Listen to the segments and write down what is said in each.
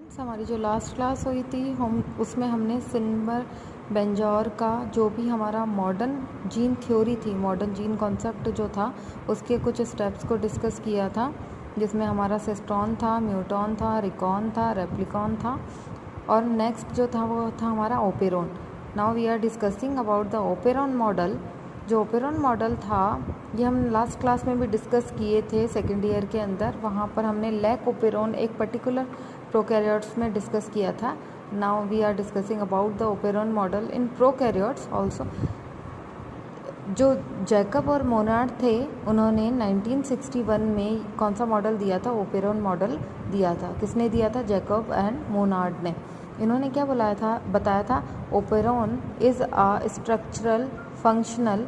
हमारी जो last class हुई थी हम उसमें हमने सिल्वर बेंजौर का जो भी हमारा मॉडर्न जीन थ्योरी थी, मॉडर्न जीन कॉन्सेप्ट जो था उसके कुछ स्टेप्स को डिस्कस किया था, जिसमें हमारा सिस्टॉन था, म्यूटॉन था, रिकॉन था, रेप्लिकॉन था और नेक्स्ट जो था वो था हमारा operon. Now we are discussing about the operon model. जो ओपेरॉन मॉडल था ये हम लास्ट क्लास में भी डिस्कस किए थे सेकेंड ईयर के अंदर। वहाँ पर हमने लैक ओपेरॉन एक पर्टिकुलर प्रोकैरियोट्स में डिस्कस किया था। Now we are discussing about the operon model in prokaryotes also. जो जैकब और मोनार्ड थे उन्होंने 1961 में कौन सा मॉडल दिया था? ओपेरॉन मॉडल दिया था। किसने दिया था? जैकब एंड मोनार्ड ने। इन्होंने क्या बताया था operon is a structural, functional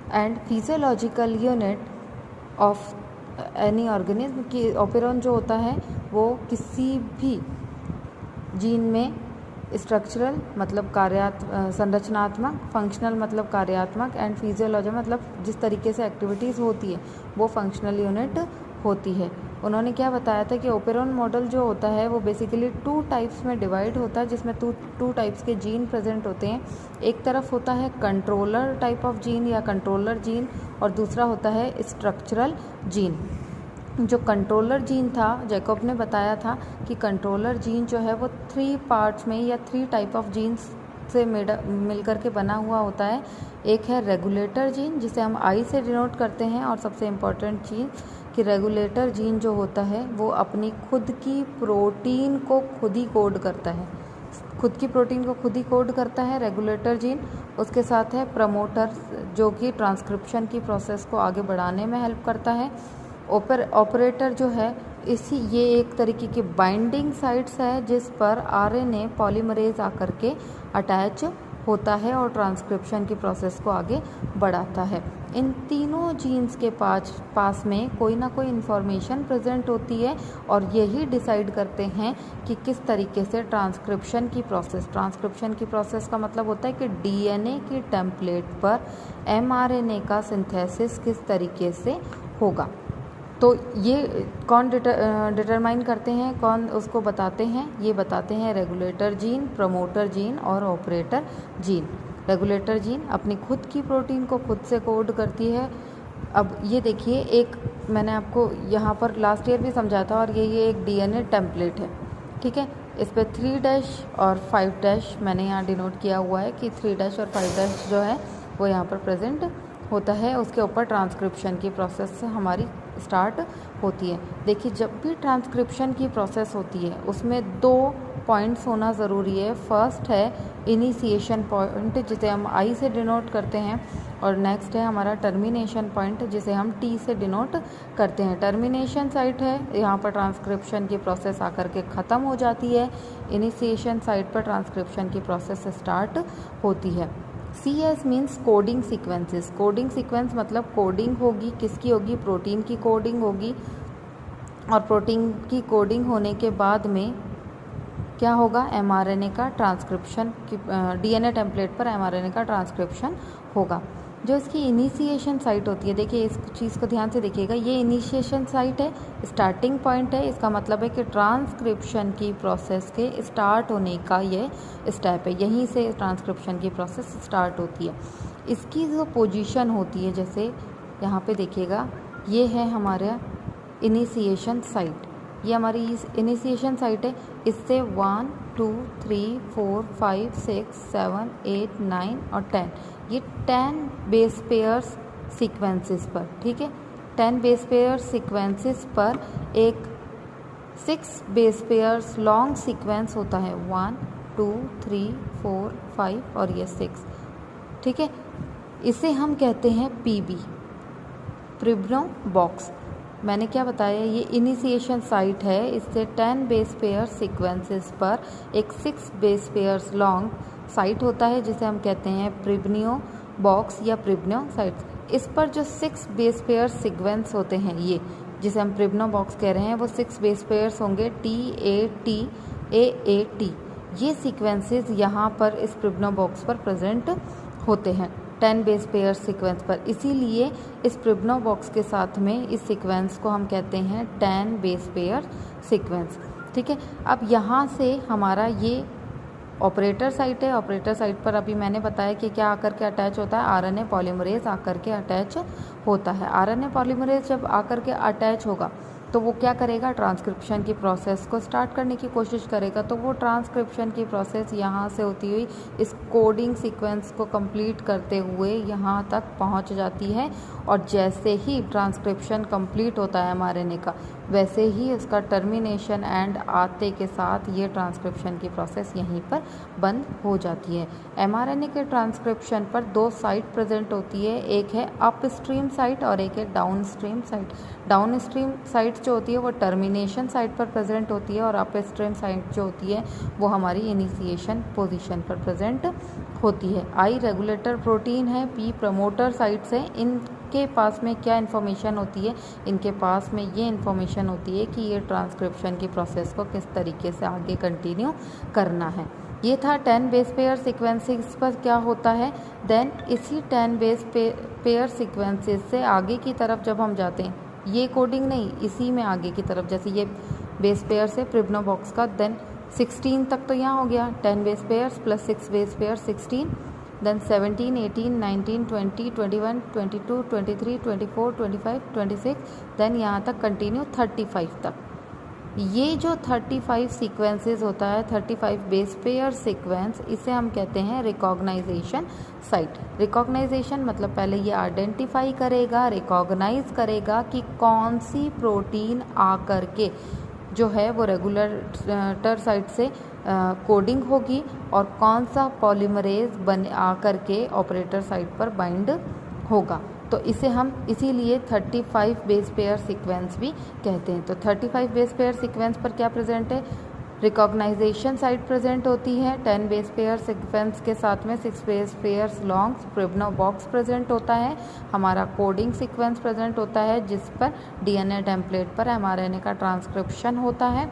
and physiological unit of any organism. कि ओपेरॉन जो होता है वो किसी भी जीन में स्ट्रक्चरल मतलब संरचनात्मक, फंक्शनल मतलब कार्यात्मक एंड फिजियोलॉजी मतलब जिस तरीके से एक्टिविटीज़ होती है वो फंक्शनल यूनिट होती है। उन्होंने क्या बताया था कि ओपेरॉन मॉडल जो होता है वो बेसिकली 2 टाइप्स में डिवाइड होता है, जिसमें 2 टाइप्स के जीन प्रेजेंट होते हैं। एक तरफ होता है कंट्रोलर टाइप ऑफ जीन या कंट्रोलर जीन और दूसरा होता है स्ट्रक्चरल जीन। जो कंट्रोलर जीन था, जैकब ने बताया था कि कंट्रोलर जीन जो है वो 3 पार्ट्स में या 3 टाइप ऑफ जीन्स से मिलकर के बना हुआ होता है। एक है रेगुलेटर जीन जिसे हम आई से डिनोट करते हैं, और सबसे इम्पॉर्टेंट चीज़ कि रेगुलेटर जीन जो होता है वो अपनी खुद की प्रोटीन को खुद ही कोड करता है, खुद की प्रोटीन को खुद ही कोड करता है रेगुलेटर जीन। उसके साथ है प्रमोटर जो कि ट्रांसक्रिप्शन की प्रोसेस को आगे बढ़ाने में हेल्प करता है। ऑपरेटर जो है ये एक तरीके की बाइंडिंग साइट्स है जिस पर आरएनए पॉलीमरेज आकर के अटैच होता है और ट्रांसक्रिप्शन की प्रोसेस को आगे बढ़ाता है। इन तीनों जीन्स के पास में कोई ना कोई इन्फॉर्मेशन प्रेजेंट होती है और यही डिसाइड करते हैं कि किस तरीके से ट्रांसक्रिप्शन की प्रोसेस का मतलब होता है कि डीएनए की टेम्पलेट पर एमआरएनए का सिंथेसिस किस तरीके से होगा। तो ये कौन डिटरमाइन करते हैं, कौन उसको बताते हैं? ये बताते हैं रेगुलेटर जीन, प्रमोटर जीन और ऑपरेटर जीन। रेगुलेटर जीन अपनी खुद की प्रोटीन को खुद से कोड करती है। अब ये देखिए, एक मैंने आपको यहाँ पर लास्ट ईयर भी समझाया था, और ये एक डीएनए टेम्पलेट है, ठीक है। इस पर 3 और 5 मैंने यहाँ डिनोट किया हुआ है कि 3 और 5 जो है वो यहाँ पर प्रेजेंट होता है। उसके ऊपर ट्रांसक्रिप्शन की प्रोसेस हमारी स्टार्ट होती है। देखिए, जब भी ट्रांसक्रिप्शन की प्रोसेस होती है उसमें 2 पॉइंट्स होना ज़रूरी है। फर्स्ट है इनिशिएशन पॉइंट जिसे हम आई से डिनोट करते हैं, और नेक्स्ट है हमारा टर्मिनेशन पॉइंट जिसे हम टी से डिनोट करते हैं। टर्मिनेशन साइट है, यहाँ पर ट्रांसक्रिप्शन की प्रोसेस आकर के ख़त्म हो जाती है। इनिशिएशन साइट पर ट्रांसक्रिप्शन की प्रोसेस स्टार्ट होती है। CS means coding sequences. Coding sequence मतलब कोडिंग होगी, किसकी होगी? प्रोटीन की कोडिंग होगी, और प्रोटीन की कोडिंग होने के बाद में क्या होगा? एमआरएनए का ट्रांसक्रिप्शन की डीएनए टेम्पलेट पर एमआरएनए का ट्रांसक्रिप्शन होगा। जो इसकी इनिशिएशन साइट होती है, देखिए इस चीज़ को ध्यान से देखिएगा, ये इनिशिएशन साइट है, स्टार्टिंग पॉइंट है। इसका मतलब है कि ट्रांसक्रिप्शन की प्रोसेस के स्टार्ट होने का ये स्टेप है, यहीं से ट्रांसक्रिप्शन की प्रोसेस स्टार्ट होती है। इसकी जो पोजीशन होती है, जैसे यहाँ पे देखिएगा, ये है हमारा इनिशिएशन साइट, ये हमारी इनिशिएशन साइट है। इससे 1 2 3 4 5 6 7 8 9 और 10, ये 10 बेस पेयर्स सीक्वेंसेस पर, ठीक है, 10 बेस पेयर सीक्वेंसेस पर एक 6 बेस पेयर्स लॉन्ग सीक्वेंस होता है, 1 2 3 4 5 और ये 6, ठीक है। इसे हम कहते हैं PB, प्रिब्नो बॉक्स। मैंने क्या बताया? ये इनिशिएशन साइट है, इससे 10 बेस पेयर सीक्वेंसेस पर एक 6 बेस पेयर्स लॉन्ग साइट होता है जिसे हम कहते हैं प्रिब्नियो बॉक्स या प्रिब्नो साइट्स। इस पर जो 6 बेस पेयर सीक्वेंस होते हैं, ये जिसे हम प्रिब्नो बॉक्स कह रहे हैं, वो 6 बेस पेयर्स होंगे TAT AAT। ये सीक्वेंसेस यहाँ पर इस प्रिब्नो बॉक्स पर प्रेजेंट होते हैं 10 बेस पेयर सीक्वेंस पर। इसीलिए इस प्रिब्नो बॉक्स के साथ में इस सीक्वेंस को हम कहते हैं 10 बेस पेयर सीक्वेंस। ठीक है। अब यहाँ से हमारा ये ऑपरेटर साइट है। ऑपरेटर साइट पर अभी मैंने बताया कि क्या आकर के अटैच होता है, आरएनए पॉलीमरेज आकर के अटैच होता है। आरएनए पॉलीमरेज जब आकर के अटैच होगा तो वो क्या करेगा, ट्रांसक्रिप्शन की प्रोसेस को स्टार्ट करने की कोशिश करेगा। तो वो ट्रांसक्रिप्शन की प्रोसेस यहाँ से होती हुई इस कोडिंग सीक्वेंस को कंप्लीट करते हुए यहाँ तक पहुँच जाती है। और जैसे ही ट्रांसक्रिप्शन कंप्लीट होता है एमआरएनए का, वैसे ही इसका टर्मिनेशन एंड आते के साथ ये ट्रांसक्रिप्शन की प्रोसेस यहीं पर बंद हो जाती है। एमआरएनए के ट्रांसक्रिप्शन पर दो साइट प्रेजेंट होती है, एक है अपस्ट्रीम साइट और एक है डाउनस्ट्रीम साइट। डाउनस्ट्रीम साइट जो होती है वो टर्मिनेशन साइट पर प्रेजेंट होती है और अपस्ट्रीम साइट जो होती है वो हमारी इनिशिएशन पोजीशन पर प्रेजेंट होती है। आई रेगुलेटर प्रोटीन है, पी प्रमोटर साइट्स है। इनके पास में क्या इन्फॉर्मेशन होती है, इनके पास में ये इन्फॉर्मेशन होती है कि ये ट्रांसक्रिप्शन की प्रोसेस को किस तरीके से आगे कंटिन्यू करना है। ये था 10 बेस पेयर सीक्वेंसेस पर क्या होता है। देन इसी 10 बेस पेयर सीक्वेंसेस से आगे की तरफ जब हम जाते हैं, ये कोडिंग नहीं, इसी में आगे की तरफ, जैसे ये बेस पेयर से प्रिब्नो बॉक्स का, देन 16 तक तो यहाँ हो गया, 10 base pairs plus 6 base pair 16, then 17, 18, 19, 20, 21, 22, 23, 24, 25, 26, then यहाँ तक कंटिन्यू 35 तक। ये जो 35 सीक्वेंसेस होता है, 35 बेस पेयर सीक्वेंस, इसे हम कहते हैं रिकॉग्नाइजेशन साइट। रिकॉग्नाइजेशन मतलब पहले ये आइडेंटिफाई करेगा, रिकॉग्नाइज करेगा कि कौन सी प्रोटीन आकर के जो है वो रेगुलेटर साइट से कोडिंग होगी और कौन सा पॉलीमरेज बन आकर के ऑपरेटर साइट पर बाइंड होगा। तो इसे हम इसीलिए 35 बेस पेयर सीक्वेंस भी कहते हैं। तो 35 बेस पेयर सीक्वेंस पर क्या प्रेजेंट है, रिकॉग्नाइजेशन साइट प्रेजेंट होती है। 10 बेस पेयर सीक्वेंस के साथ में 6 base pairs long Pribnow box present होता है। हमारा कोडिंग सीक्वेंस प्रेजेंट होता है जिस पर डीएनए टेम्पलेट पर एमआरएनए का ट्रांसक्रिप्शन होता है।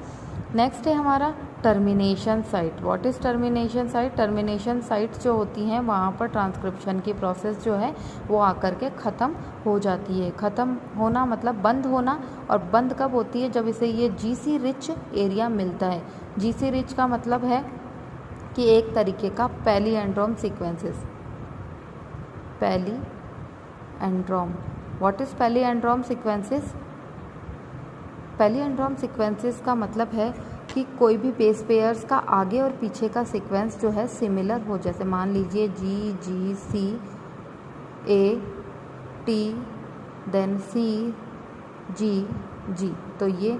नेक्स्ट है हमारा termination site. What is termination site? Termination site जो होती हैं वहाँ पर ट्रांसक्रिप्शन की प्रोसेस जो है वो आकर के ख़त्म हो जाती है। ख़त्म होना मतलब बंद होना, और बंद कब होती है, जब इसे ये जीसी रिच एरिया मिलता है। जीसी रिच का मतलब है कि एक तरीके का palindrome sequences. Palindrome, what is palindrome sequences? Palindrome sequences का मतलब है कि कोई भी बेस पेयर्स का आगे और पीछे का सीक्वेंस जो है सिमिलर हो। जैसे मान लीजिए जी जी सी ए टी देन सी जी जी, तो ये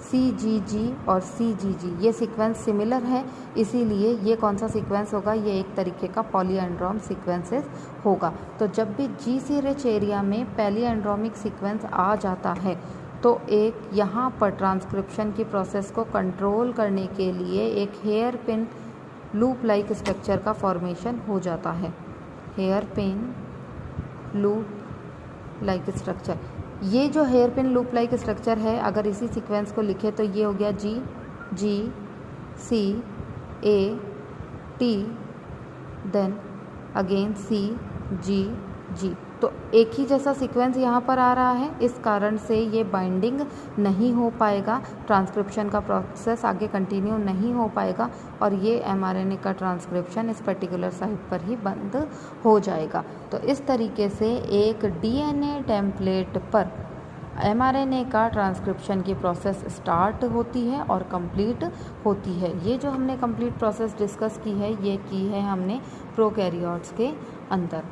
सी जी जी और सी जी जी ये सीक्वेंस सिमिलर है, इसीलिए ये कौन सा सीक्वेंस होगा, ये एक तरीके का पॉलीएंड्रोम सीक्वेंसेस होगा। तो जब भी जी सी रिच एरिया में पैलीएंड्रोमिक सीक्वेंस आ जाता है तो एक यहाँ पर ट्रांसक्रिप्शन की प्रोसेस को कंट्रोल करने के लिए एक hairpin loop like structure का फॉर्मेशन हो जाता है। Hairpin loop like structure, ये जो hairpin loop like structure है, अगर इसी सीक्वेंस को लिखे तो ये हो गया जी जी सी ए टी देन अगेन सी जी जी। तो एक ही जैसा सीक्वेंस यहाँ पर आ रहा है, इस कारण से ये बाइंडिंग नहीं हो पाएगा, ट्रांसक्रिप्शन का प्रोसेस आगे कंटिन्यू नहीं हो पाएगा और ये एमआरएनए का ट्रांसक्रिप्शन इस पर्टिकुलर साइट पर ही बंद हो जाएगा। तो इस तरीके से एक डीएनए टेम्पलेट पर एमआरएनए का ट्रांसक्रिप्शन की प्रोसेस स्टार्ट होती है और कंप्लीट होती है। ये जो हमने कंप्लीट प्रोसेस डिस्कस की है, ये की है हमने प्रोकैरियोट्स के अंदर।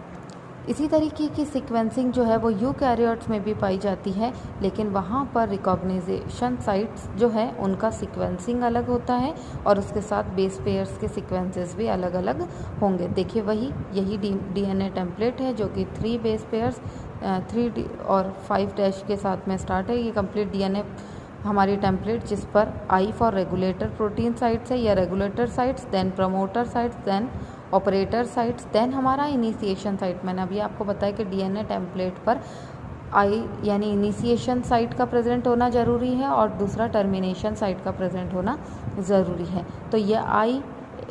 इसी तरीके की सीक्वेंसिंग जो है वो यूकैरियोट्स में भी पाई जाती है, लेकिन वहाँ पर रिकॉग्नाइजेशन साइट्स जो है उनका सीक्वेंसिंग अलग होता है और उसके साथ बेस पेयर्स के सीक्वेंसेस भी अलग अलग होंगे। देखिए यही डीएनए टेम्पलेट है जो कि 3 बेस पेयर्स 3 और 5 डैश के साथ में स्टार्ट है। ये कंप्लीट डीएनए हमारी टेम्पलेट जिस पर I for regulator protein sites है या regulator sites, then promoter sites, then operator sites, then हमारा इनिशिएशन साइट। मैंने अभी आपको बताया कि डीएनए टेम्पलेट पर आई यानी इनिशिएशन साइट का प्रेजेंट होना ज़रूरी है और दूसरा टर्मिनेशन साइट का प्रेजेंट होना ज़रूरी है। तो ये आई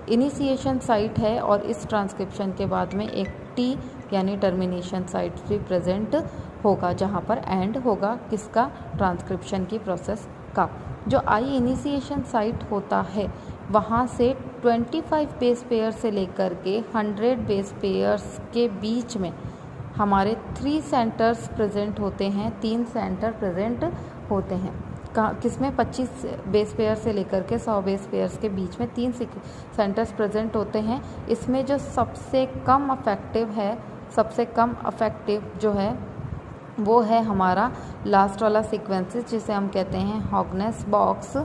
इनिशिएशन साइट है और इस ट्रांसक्रिप्शन के बाद में एक टी यानी टर्मिनेशन साइट भी प्रेजेंट होगा, जहाँ पर एंड होगा किसका, ट्रांसक्रिप्शन की प्रोसेस का। जो आई इनिशिएशन साइट होता है वहाँ से 25 बेस पेयर से लेकर के 100 बेस पेयर्स के बीच में हमारे 3 सेंटर्स प्रेजेंट होते हैं, 3 सेंटर प्रेजेंट होते हैं। किसमें 25 बेस पेयर से लेकर के 100 बेस पेयर्स के बीच में 3 सेंटर्स प्रेजेंट होते हैं। इसमें जो सबसे कम अफेक्टिव जो है वो है हमारा लास्ट वाला सीक्वेंसेस, जिसे हम कहते हैं हॉगनेस बॉक्स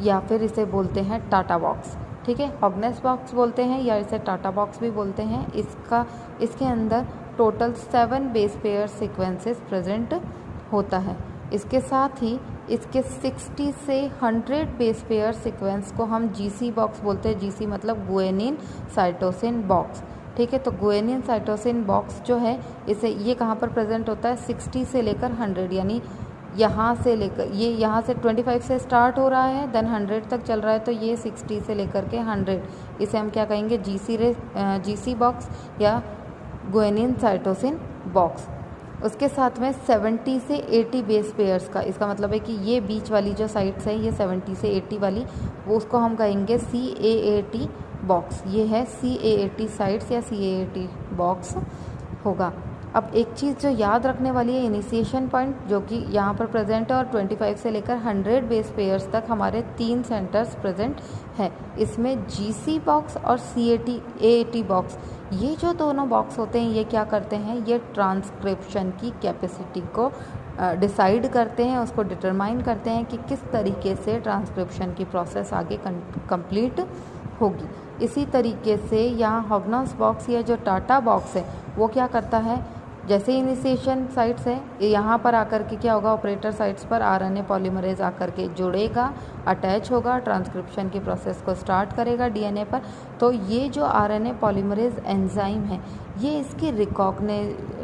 या फिर इसे बोलते हैं टाटा बॉक्स। ठीक है, हॉगनेस बॉक्स बोलते हैं या इसे टाटा बॉक्स भी बोलते हैं। इसके अंदर total 7 base pair sequences present होता है। इसके साथ ही इसके 60 से 100 बेस पेयर सीक्वेंस को हम जीसी बॉक्स बोलते हैं। जीसी मतलब गुएनिन साइटोसिन बॉक्स। ठीक है, तो गुएनिन साइटोसिन बॉक्स जो है ये कहाँ पर प्रेजेंट होता है, 60 से लेकर 100, यानी यहाँ से लेकर यहाँ से 25 से स्टार्ट हो रहा है, देन 100 तक चल रहा है, तो ये 60 से लेकर के 100, इसे हम क्या कहेंगे, जीसी बॉक्स या गुएनिन साइटोसिन बॉक्स। उसके साथ में 70 से 80 बेस पेयर्स का, इसका मतलब है कि ये बीच वाली जो साइट्स है ये 70 से 80 वाली, वो उसको हम कहेंगे CAAT बॉक्स। ये है CAAT साइट्स या CAAT बॉक्स होगा। अब एक चीज़ जो याद रखने वाली है, इनिशिएशन पॉइंट जो कि यहाँ पर प्रेजेंट है और 25 से लेकर 100 बेस पेयर्स तक हमारे 3 सेंटर्स प्रेजेंट हैं। इसमें GC बॉक्स और AAT बॉक्स, ये जो दोनों बॉक्स होते हैं ये क्या करते हैं, ये ट्रांसक्रिप्शन की कैपेसिटी को डिसाइड करते हैं, उसको डिटरमाइन करते हैं कि किस तरीके से ट्रांसक्रिप्शन की प्रोसेस आगे कंप्लीट होगी। इसी तरीके से यहाँ हॉगनेस बॉक्स या जो टाटा बॉक्स है वो क्या करता है, जैसे इनिशिएशन साइट्स है यहाँ पर आकर के क्या होगा, ऑपरेटर साइट्स पर RNA पॉलीमरेज आकर के जुड़ेगा, अटैच होगा, ट्रांसक्रिप्शन की प्रोसेस को स्टार्ट करेगा DNA पर। तो ये जो RNA पॉलीमरेज एंजाइम है ये इसकी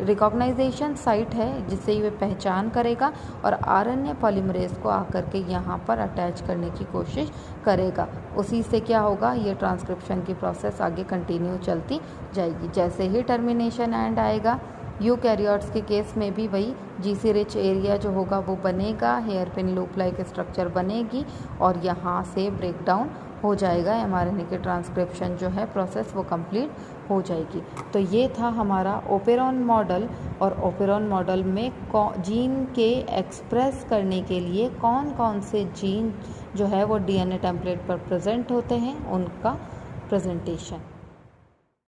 रिकॉग्नाइजेशन साइट है, जिससे ये पहचान करेगा और RNA पॉलीमरेज को आकर के यहाँ पर अटैच करने की कोशिश करेगा। उसी से क्या होगा, ये ट्रांसक्रिप्शन की प्रोसेस आगे कंटिन्यू चलती जाएगी। जैसे ही टर्मिनेशन एंड आएगा, यूकैरियोट्स के केस में भी वही GC रिच एरिया जो होगा वो बनेगा, hairpin loop like structure बनेगी और यहाँ से ब्रेक डाउन हो जाएगा, mRNA के ट्रांसक्रिप्शन जो है प्रोसेस वो कंप्लीट हो जाएगी। तो ये था हमारा ओपेरॉन मॉडल, और ओपेरॉन मॉडल में जीन के एक्सप्रेस करने के लिए कौन कौन से जीन जो है वो DNA टेम्पलेट पर प्रेजेंट होते हैं, उनका प्रेजेंटेशन।